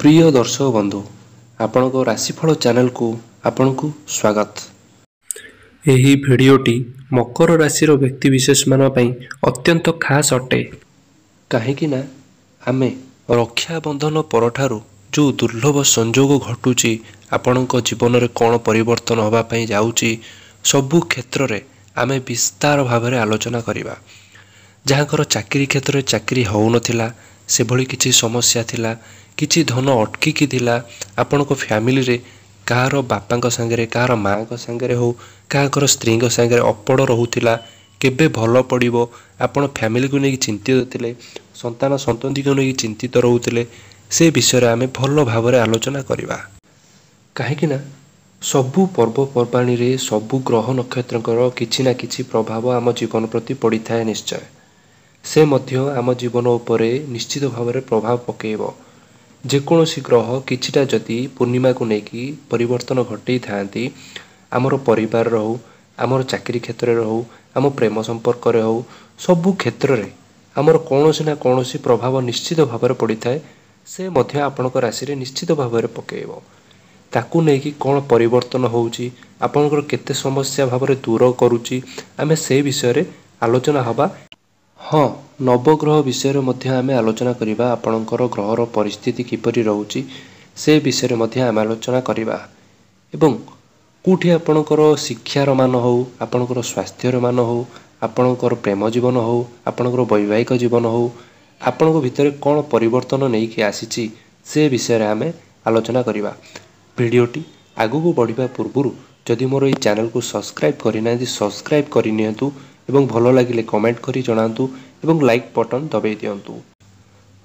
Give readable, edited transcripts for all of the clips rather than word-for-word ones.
प्रिय दर्शक बंधु आपणको राशिफल चैनल को आपणको स्वागत। यही भिडियोटी मकर राशि व्यक्ति विशेष मान अत्यंत खास अटे कहीं आमे रक्षाबंधन परठारु जो दुर्लभ संजोग घटुची आपणको जीवन में कौन परिवर्तन होगापाई जाऊँगी सबु क्षेत्र में आमे विस्तार भाव में आलोचना करवा। जहाँकर चाकरी क्षेत्र में चाकरी हो नथिला से भली किछि समस्या थिला, किछि धन अटकिकी थिला, आपणको फैमिली रे कहार बापा सांगे कहार माँ सांगे हो कहार स्त्री सांगे अपड़ रोला केबे भल पड़ो आपण फैमिली को लेकिन चिंतित थे, संतान संतति को लेकिन चिंतित रोते से विषय आम भल भाव में आलोचना करवा। कहीं सबु पर्वपर्वाणी रे सबु ग्रह नक्षत्र किछि ना किछि प्रभाव आम जीवन प्रति पड़ी था। निश्चय से मध्य आम जीवन उपरे निश्चित भाव में प्रभाव पकेब। जेकोसी ग्रह किछिटा जदि पूर्णिमा को लेकिन परिवर्तन घटे था आमर परिवार हो आमर चाकरी क्षेत्र में हो आम प्रेम संपर्क में हो सबु क्षेत्र में आमर कौनसी ना कौनसी प्रभाव निश्चित भाव में पड़ी था। से मध्य आपणक राशि रे निश्चित भाव में पकेब। ताकू नहीं कौन परिवर्तन होउची आपणकर केते समस्या भाव में दूर करुची आमे से विषय आलोचना हवा। हाँ, नवग्रह विषय में आम आलोचना करवा। आपणकर ग्रहर परिस्थिति किपरि रोची से विषय में आम आलोचना करवा। एवं कौटी आपणकर शिक्षार मान हो आपणकर स्वास्थ्यर मान हो आपणकर प्रेम जीवन हो आपणकर वैवाहिक जीवन हो आपणक भितर कौन परिवर्तन नहीं कि आसी से विषय में आम आलोचना करवा। भिडियोटी आगू बढ़िबा पूर्व जदि मोर ये चैनल को सब्सक्राइब करना सब्सक्राइब करनी एवं भल लगे कमेंट करी जनातु एवं लाइक बटन दबाई दिंतु।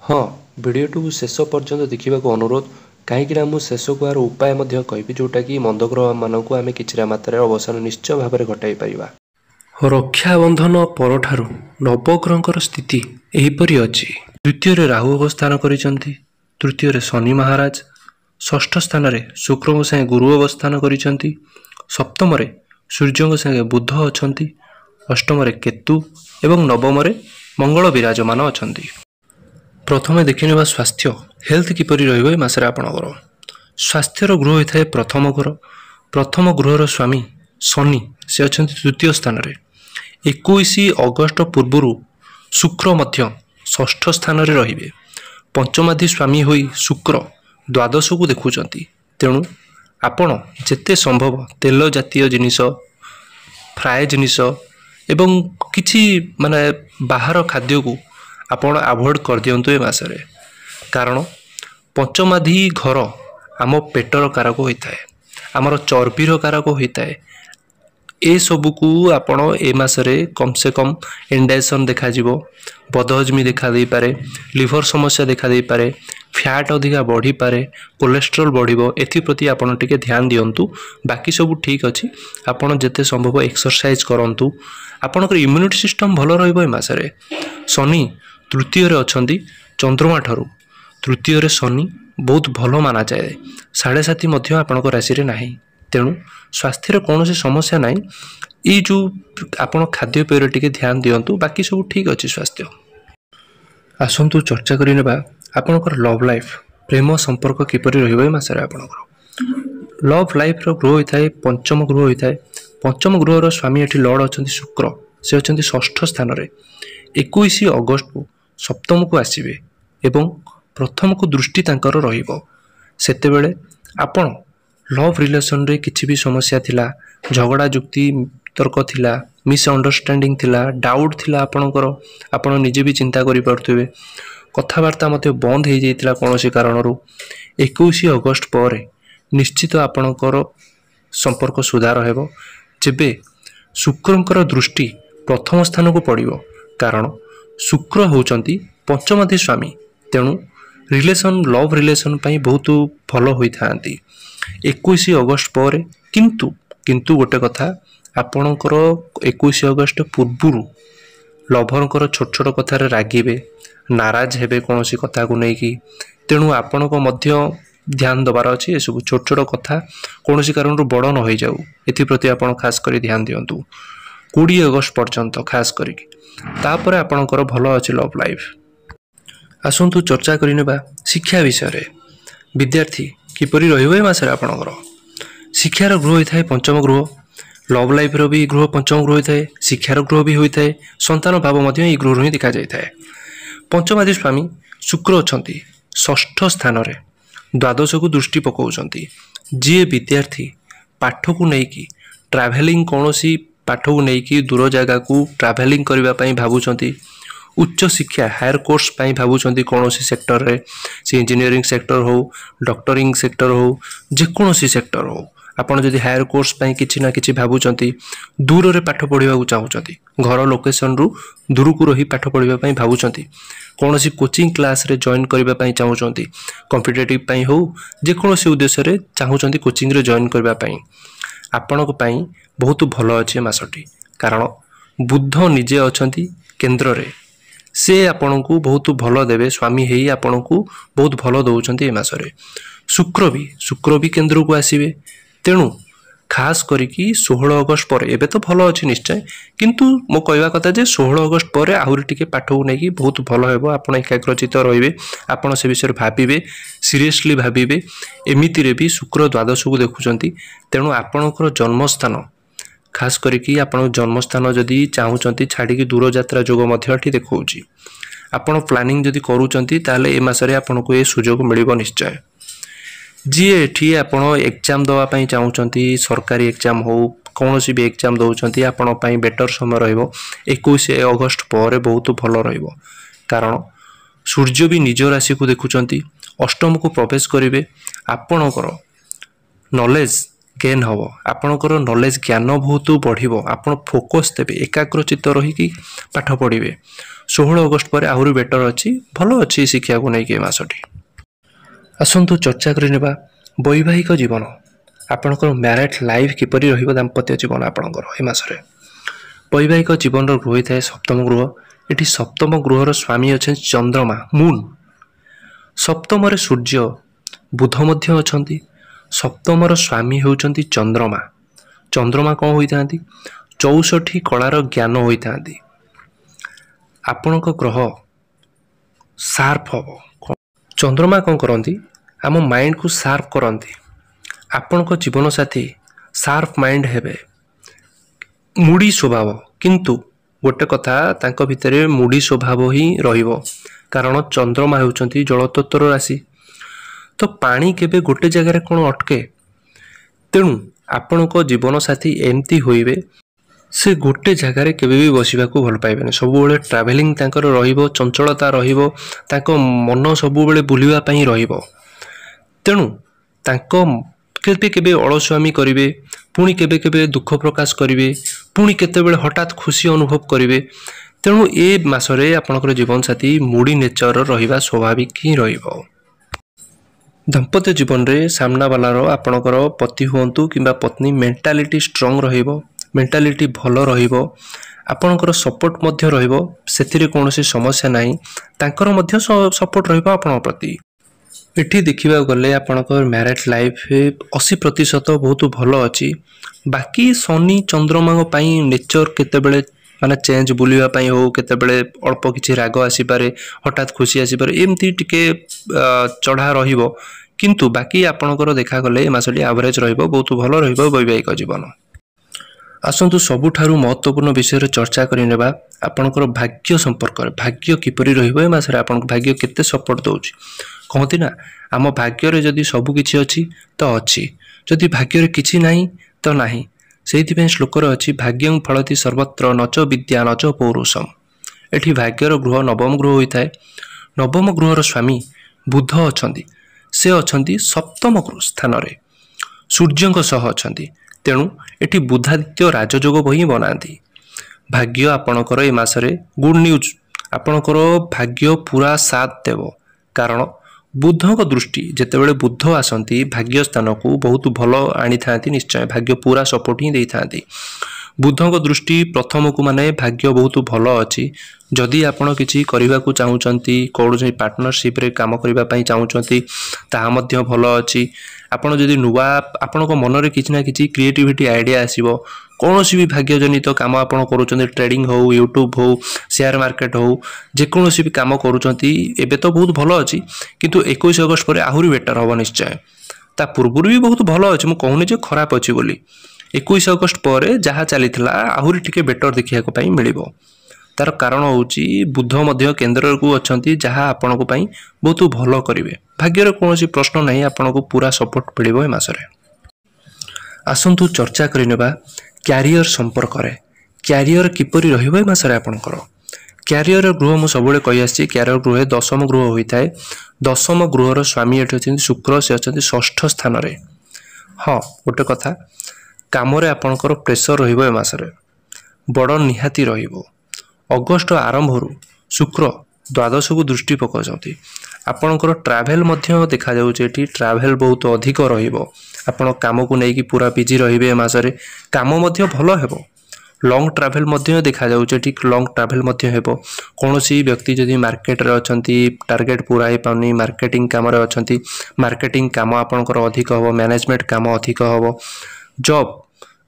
हाँ, भिडियो शेष पर्यंत देखा अनुरोध कहीं मुझे शेष को यार उपाय कहि जोटा कि मंद ग्रह मानक आम कि मात्रा अवसान निश्चय भाव में घटाई पार। रक्षाबंधन परठारु नवग्रहर स्थिति एहीपरि अछि। द्वितीय राहु अवस्थान करिसंती, तृतीय शनि महाराज, षष्ठ स्थान रे शुक्र संगे गुरु अवस्थान करिसंती, सप्तम रे सूर्य संगे बुध अछंती, अष्टम रे केतु एवं नवम रे मंगल विराजमान अछंती। प्रथमे देखिनेबा स्वास्थ्य हेल्थ किपरि रहइबो। मासरे आपणकर स्वास्थ्यर ग्रह होइथाय प्रथम घर। प्रथम ग्रहर स्वामी शनि से अछंती तृतीय स्थान रे। 21 अगस्त पूर्व शुक्र मध्य षष्ठ स्थान रे रहिबे। पंचमाधि स्वामी होई शुक्र द्वादश को देखुचंती। तेणु आपण जेते संभव तेल जातीय जिनिस फ्राए जिनिस एवं किछि माने बाहर खाद्य को आपण अवॉइड कर दियंतु ए मासरे। कारण पंचमाधि घर आम पेटर कारक होता है, आमर चर्बीर कारक होता है। ए सबू को आपण ए मासरे कम से कम इंडाइजेशन देखा जीवो, बदहजमी देखा दे पारे, लिवर समस्या देखा दे पारे, फैट अधिका बढ़ी पारे, कोलेस्ट्रोल बढ़िबो। एथि प्रति आपण टिके ध्यान दियंतु। बाकी सब ठीक अछि। आपण जेते संभव एक्सरसाइज करंतु। आपणकर इम्यूनिटी सिस्टम भल रहइबो। ए मासरे शनि तृतीय रे अछंती चंद्रमा ठारू। तृतीय रे शनि बहुत भल माना जाए। 7.5 मध्य आपणक राशि रे नाही। तेणु स्वास्थ्य कौन समस्या ना। ये जो आपण खाद्य पेय टिके ध्यान दियंतु। बाकी सब ठीक अच्छे स्वास्थ्य। आसतु चर्चा करनेबा आपणकर लव लाइफ प्रेम संपर्क किपरि रहिबो। ए मासरे आपणकर लव लाइफ रो ग्रो होता है पंचम ग्रह होता है। पंचम ग्रहर स्वामी एठी लॉर्ड अछंती शुक्र, से अछंती षष्ठ स्थान रे। 21 अगस्त को सप्तम को आसीबे एवं प्रथम को दृष्टि तांकर रहिबो। सेतेबेले आपण लव रिलेशन रे किछि भी समस्या थिला, झगड़ा जुक्ति तर्क थिला, मिसअंडरस्टैंडिंग थिला, डाउट थिला आपणकर, आपण निजे भी चिंता करि परथुबे, कथावार्ता मते बंद हे जाइतिला कोनोसी कारणरू। 21 अगस्त पर निश्चित आपणकर संपर्क सुधार हेबो जेबे शुक्रंकर दृष्टि प्रथम स्थान को पड़िबो। कारण शुक्र होचंती पंचमाधि स्वामी। तेणु रिलेशन लव रिलेशन पाई बहुत भल होई थांती 21 अगस्त पर। किंतु गोटे कथा आपणकर 21 अगस्त पूर्व लभरकर छोट छोट कथार रागिबे, नाराज हेबे कोनोसी कथा को नेकी। तेणु आपणक मध्य ध्यान दबार अछि। ए सब छोट छोट कथा कोनोसी कारणरू बड़ न होई जाऊ, एथि प्रति आपण खास करी ध्यान दियंतु। 20 अगस्त पर्यंत खास करी तापर आपणकर भल अछि लव लाइफ। आसतु चर्चा करनेबा शिक्षा विषय रे। विद्यार्थी किपरि रहिबो ए मासरे आपणकर शिक्षार गृह होता है पंचम गृह लव लाइफ रो भी गृह पंचम गृह होता है शिक्षार गृह भी होता है संतान भाव मध्य गृह ही देखा जाए पंचमादि स्वामी शुक्र अच्छा षष्ठ स्थान रे द्वादश को दृष्टि पकाउछंती जी विद्यार्थी पाठ को लेकिन ट्राभेलिंग कौन सी पाठ को लेकिन दूर जगह को ट्राभेलिंग करने भावुंट उच्च शिक्षा हायर कोर्स भावुंट कौन सी सेक्टर रे से इंजीनियरिंग सेक्टर हो डॉक्टरिंग सेक्टर हो जेकोसी सेक्टर हो आपड़ जदि हायर कोर्स किसी ना कि भावुंट दूर रे पाठ पढ़ा चाहते घर लोकेशन रु दूर को रही पाठ पढ़ाई भावुंट कौन सी कोचिंग क्लास रे जॉइन करने चाहते कॉम्पिटिटिव हो जेकोसी उद्देश्य रे चाहते कोचिंग रे जॉइन करने आपण बहुत भल अच्छे मासटी कारण बुध निजे अच्छा केन्द्र रे से आपण को बहुत भल देवे स्वामी है आपण को बहुत भल दौरान ए मासरे शुक्र भी केन्द्र को आसवे तेणु खास करिकी 16 अगस्त पर एबे तो भल अच्छे निश्चय किंतु मो कहवा कथा जे 16 अगस्त पर आहुरी टिके पाठ को नहीं बहुत भल हेबो आपण एकाग्रचित रहिबे आपण से विषय भाबिबे सीरियसली भाबिबे एमिति रे भी शुक्र द्वादश को देखुचंती तेणु आपणकर जन्मस्थान खास करिकी आपण जन्मस्थान जदि चाहूचंती छाड़ी दूर यात्रा जोग मध्य एठी देखौची आपण प्लानिंग जदि करूचंती ताले ए मासरे आपण को ए सुजोग मिलिबो निश्चय जी एठी आपण एग्जाम दवा पई चाहूचंती सरकारी एग्जाम हो कौन सी भी एग्जाम दौरान आपण पई बेटर समय रहिबो 21 अगस्त पर बहुत भल रहिबो कारण सूर्य भी निज राशि को देखुचंती अष्टम को प्रवेश करिवे आपणकर नॉलेज गेन हबो आपणकर नॉलेज ज्ञान बहुत बढ़िबो आपण फोकस देबे एकाग्रचित रही कि पाठ पढ़िबे 16 अगस्त पर आहुरी बेटर अच्छी भल अच्छी शिक्षा को नहीं मासटी आसतु चर्चा करनेबा वैवाहिक जीवन आपणकर मैरिड लाइफ किपरि रहिबो दाम्पत्य जीवन आपणकर ए मासरे वैवाहिक जीवन गृह होता है सप्तम गृह एटी सप्तम गृहर स्वामी अच्छे चंद्रमा मून सप्तम रे सूर्य बुध मध्य अछंती सप्तम स्वामी होउचंती चंद्रमा चंद्रमा कौन होता 64 कलार ज्ञान होता आपणक ग्रह शार्प हम चंद्रमा कौन करती आम माइंड को शार्प करती आपणक जीवन साथी शार्प माइंड हेबे मुड़ी स्वभाव किंतु गोटे कथा तांको भितरे मुड़ी स्वभाव ही रहिबो कारण चंद्रमा होउचंती जलतत्वर राशि तो पानी केबे गोटे जगह कौन अटके तेणु आपणक जीवन साथी एमती होइबे से गोटे जगार केबे भी बसिबा को भल पाइबेनी सब बेले ट्रैवलिंग तांकर रहिबो चंचलता रहिबो तांको मन सब बेले बुलिबा पई रहिबो तेणु तांको केबे केबे अलस्वामी करिवे पुणी केबे केबे दुख प्रकाश करिवे पुणी केतेबेले हठात खुशी अनुभव करिवे तेणु ए मासरे आपणकर जीवन साथी मुडी नेचर रहिबा स्वाभाविक ही रहिबो दाम्पत्य जीवन रे सामना वालार आपणकर पति हुंतु किंबा पत्नी मेंटालिटी स्ट्रांग रहिबो मेंटालिटी भल रहिबो आपणकर सपोर्ट मध्य रहिबो सेथिरे कोनोसी समस्या नाही तांकर मध्य सपोर्ट रहिबो आपण प्रति एठी देखिबा गले आपणकर मैरिड लाइफ 80% बहुत भल अछि बाकी शनि चंद्रमा पई नेचर केतेबेले माने चेंज बुलिबा पई हो केतेबेले अल्प किछि राग आसी पारे हठात खुशी आसी पारे एमती टिके चढ़ा रहिबो किंतु बाकी आपणकर देखा गले मासली एवरेज रहिबो बहुत भल रहिबो वैवाहिक जीवन आसतु सबुठारु महत्वपूर्ण विषय चर्चा करनेबा आपणकर भाग्य संपर्क भाग्य किपरि रहिबो ए मासरे आपन भाग्य केते सपोर्ट दउची कहती ना आम भाग्य रे जदि सब किछि अछि तो अछि जदि भाग्य रे किछि नाही तो नाही सेहिथिपे श्लोकर अछि भाग्यं फलति सर्वत्र नच विद्या नच पौरुषम एठी भाग्यर गृह नवम गृह होइथाय नवम गृहर स्वामी बुध अछंती से अछंती सप्तम स्थान रे सूर्यंक सह अछंती तेणु एठी बुधादित्य राजयोग बही बनाती भाग्य आपणकर ए मासरे गुड न्यूज आपणकर भाग्य पूरा साथ देव कारण बुधक दृष्टि जेतेबेले बुध आसंती भाग्य स्थान को बहुत भल आनी थांती निश्चय भाग्य पूरा सपोर्ट ही देथांती बुधक दृष्टि प्रथम को माने भाग्य बहुत भल अछि जदि आपण किछि करिबा को चाहूचंती कोनोसी पार्टनरशिप रे काम करिबा पई चाहूचंती ତାହା ମଧ୍ୟ ଭଲ ଅଛି। ଆପଣ ଯଦି ନୂଆ ଆପଣଙ୍କ ମନରେ କିଛି ନା କିଛି କ୍ରିଏଟିଭିଟି ଆଇଡ଼ିଆ ଆସିବ, କୌଣସି ବି ଭାଗ୍ୟଜନିତ କାମ ଆପଣ କରୁଛନ୍ତି, ଟ୍ରେଡ଼ିଂ ହେଉ, ୟୁଟ୍ୟୁବ୍ ହେଉ, ସେୟାର ମାର୍କେଟ ହେଉ, ଯେକୌଣସି ବି କାମ କରୁଛନ୍ତି, ଏବେ ତ ବହୁତ ଭଲ ଅଛି, କିନ୍ତୁ 21 ଅଗଷ୍ଟ ପରେ ଆହୁରି ବେଟର୍ ହେବ ନିଶ୍ଚୟ। ତା ପୂର୍ବରୁ ବି ବହୁତ ଭଲ ଅଛି, ମୁଁ କହୁନି ଯେ ଖରାପ ଅଛି ବୋଲି। 21 ଅଗଷ୍ଟ ପରେ ଯାହା ଚାଲିଥିଲା ଆହୁରି ଟିକେ ବେଟର୍ ଦେଖିବାକୁ ପାଇଁ ମିଳିବ। ତାର କାରଣ ହେଉଛି ବୁଧ ମଧ୍ୟ କେନ୍ଦ୍ରକୁ ଅଛନ୍ତି, ଯାହା ଆପଣଙ୍କ ପାଇଁ ବହୁତ ଭଲ କରିବେ। ଭାଗ୍ୟର କୌଣସି ପ୍ରଶ୍ନ ନାହିଁ, ଆପଣଙ୍କୁ ପୁରା ସପୋର୍ଟ ମିଳିବ ଏ ମାସରେ। ଆସନ୍ତୁ ଚର୍ଚ୍ଚା କରିନେବା କ୍ୟାରିୟର ସମ୍ପର୍କରେ। କ୍ୟାରିୟର କିପରି ରହିବ ଏ ମାସରେ ଆପଣଙ୍କର। କ୍ୟାରିୟର ଗୃହ ମୁଁ ସବୁବେଳେ କହିଆସିଛି, କ୍ୟାରିୟର ଗୃହେ ଦଶମ ଗୃହ ହୋଇଥାଏ। ଦଶମ ଗୃହର ସ୍ୱାମୀ ଏଠି ଅଛନ୍ତି ଶୁକ୍ର, ସେ ଅଛନ୍ତି ଷଷ୍ଠ ସ୍ଥାନରେ। ହଁ, ଗୋଟେ କଥା, କାମରେ ଆପଣଙ୍କର ପ୍ରେସର ରହିବ ଏ ମାସରେ, ବଡ଼ ନିହାତି ରହିବ। ଅଗଷ୍ଟ ଆରମ୍ଭରୁ ଶୁକ୍ର ଦ୍ୱାଦଶକୁ ଦୃଷ୍ଟି ପକାଉଛନ୍ତି। ଆପଣଙ୍କର ଟ୍ରାଭେଲ୍ ମଧ୍ୟ ଦେଖାଯାଉଛି, ଏଠି ଟ୍ରାଭେଲ୍ ବହୁତ ଅଧିକ ରହିବ। ଆପଣ କାମକୁ ନେଇକି ପୁରା ବିଜି ରହିବେ ଏ ମାସରେ, କାମ ମଧ୍ୟ ଭଲ ହେବ। ଲଙ୍ଗ୍ ଟ୍ରାଭେଲ୍ ମଧ୍ୟ ଦେଖାଯାଉଛି, ଏଠି ଲଙ୍ଗ୍ ଟ୍ରାଭେଲ୍ ମଧ୍ୟ ହେବ। କୌଣସି ବ୍ୟକ୍ତି ଯଦି ମାର୍କେଟରେ ଅଛନ୍ତି, ଟାର୍ଗେଟ୍ ପୁରା ହେଇପାରୁନି, ମାର୍କେଟିଂ କାମରେ ଅଛନ୍ତି, ମାର୍କେଟିଂ କାମ ଆପଣଙ୍କର ଅଧିକ ହେବ, ମ୍ୟାନେଜମେଣ୍ଟ କାମ ଅଧିକ ହେବ। ଜବ୍,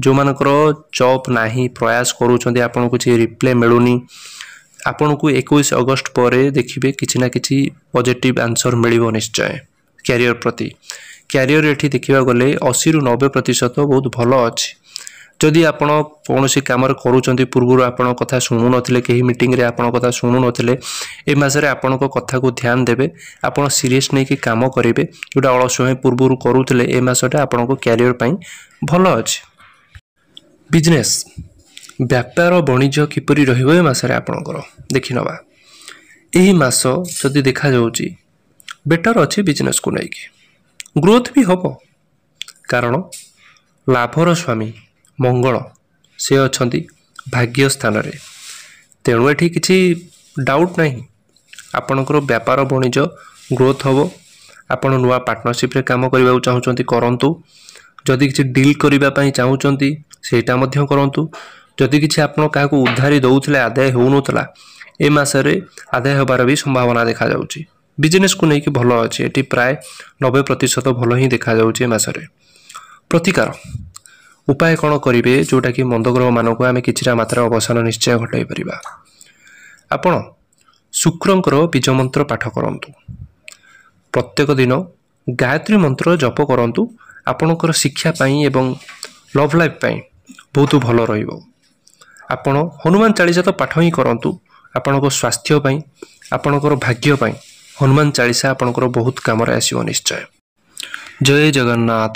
ଯେଉଁମାନଙ୍କର ଜବ୍ ନାହିଁ, ପ୍ରୟାସ କରୁଛନ୍ତି, ଆପଣଙ୍କୁ କିଛି ରିପ୍ଲାଏ ମିଳୁନି, ଆପଣଙ୍କୁ 21 ଅଗଷ୍ଟ ପରେ ଦେଖିବେ କିଛି ନା କିଛି ପଜିଟିଭ୍ ଆନ୍ସର୍ ମିଳିବ ନିଶ୍ଚୟ କ୍ୟାରିୟର ପ୍ରତି। କ୍ୟାରିୟର ଏଠି ଦେଖିବାକୁ ଗଲେ 80ରୁ 90% ବହୁତ ଭଲ ଅଛି। ଯଦି ଆପଣ କୌଣସି କାମରେ କରୁଛନ୍ତି, ପୂର୍ବରୁ ଆପଣଙ୍କ କଥା ଶୁଣୁନଥିଲେ, କେହି ମିଟିଂରେ ଆପଣଙ୍କ କଥା ଶୁଣୁନଥିଲେ, ଏ ମାସରେ ଆପଣଙ୍କ କଥାକୁ ଧ୍ୟାନ ଦେବେ, ଆପଣ ସିରିୟସ୍ ନେଇକି କାମ କରିବେ। ଯେଉଁଟା ଅଳସୁଆ ପୂର୍ବରୁ କରୁଥିଲେ, ଏ ମାସଟା ଆପଣଙ୍କ କ୍ୟାରିୟର ପାଇଁ ଭଲ ଅଛି। ବିଜନେସ୍, ବ୍ୟାପାର ବାଣିଜ୍ୟ କିପରି ରହିବ ଏ ମାସରେ ଆପଣଙ୍କର ଦେଖିନେବା। ଏହି ମାସ ଯଦି ଦେଖାଯାଉଛି ବେଟର୍ ଅଛି ବିଜନେସ୍କୁ ନେଇକି, ଗ୍ରୋଥ୍ ବି ହେବ। କାରଣ ଲାଭର ସ୍ୱାମୀ ମଙ୍ଗଳ ସେ ଅଛନ୍ତି ଭାଗ୍ୟ ସ୍ଥାନରେ, ତେଣୁ ଏଠି କିଛି ଡାଉଟ୍ ନାହିଁ, ଆପଣଙ୍କର ବ୍ୟାପାର ବାଣିଜ୍ୟ ଗ୍ରୋଥ୍ ହେବ। ଆପଣ ନୂଆ ପାର୍ଟନରସିପ୍ରେ କାମ କରିବାକୁ ଚାହୁଁଛନ୍ତି, କରନ୍ତୁ। ଯଦି କିଛି ଡିଲ୍ କରିବା ପାଇଁ ଚାହୁଁଛନ୍ତି, ସେଇଟା ମଧ୍ୟ କରନ୍ତୁ। ଯଦି କିଛି ଆପଣ କାହାକୁ ଉଧାରି ଦେଉଥିଲେ, ଆଦାୟ ହେଉନଥିଲା, ଏ ମାସରେ ଆଦାୟ ହେବାର ବି ସମ୍ଭାବନା ଦେଖାଯାଉଛି। ବିଜନେସ୍କୁ ନେଇକି ଭଲ ଅଛି, ଏଠି ପ୍ରାୟ 90% ଭଲ ହିଁ ଦେଖାଯାଉଛି ଏ ମାସରେ। ପ୍ରତିକାର ଉପାୟ କ'ଣ କରିବେ, ଯେଉଁଟାକି ମନ୍ଦଗ୍ରହମାନଙ୍କୁ ଆମେ କିଛିଟା ମାତ୍ରା ଅବସାନ ନିଶ୍ଚୟ ଘଟାଇ ପାରିବା। ଆପଣ ଶୁକ୍ରଙ୍କର ବୀଜ ମନ୍ତ୍ର ପାଠ କରନ୍ତୁ। ପ୍ରତ୍ୟେକ ଦିନ ଗାୟତ୍ରୀ ମନ୍ତ୍ର ଜପ କରନ୍ତୁ। ଆପଣଙ୍କର ଶିକ୍ଷା ପାଇଁ ଏବଂ ଲଭ୍ ଲାଇଫ୍ ପାଇଁ ବହୁତ ଭଲ ରହିବ। ଆପଣ ହନୁମାନ ଚାଳିଶା ତ ପାଠ ହିଁ କରନ୍ତୁ। ଆପଣଙ୍କ ସ୍ୱାସ୍ଥ୍ୟ ପାଇଁ, ଆପଣଙ୍କର ଭାଗ୍ୟ ପାଇଁ ହନୁମାନ ଚାଳିଶା ଆପଣଙ୍କର ବହୁତ କାମରେ ଆସିବ ନିଶ୍ଚୟ। ଜୟ ଜଗନ୍ନାଥ।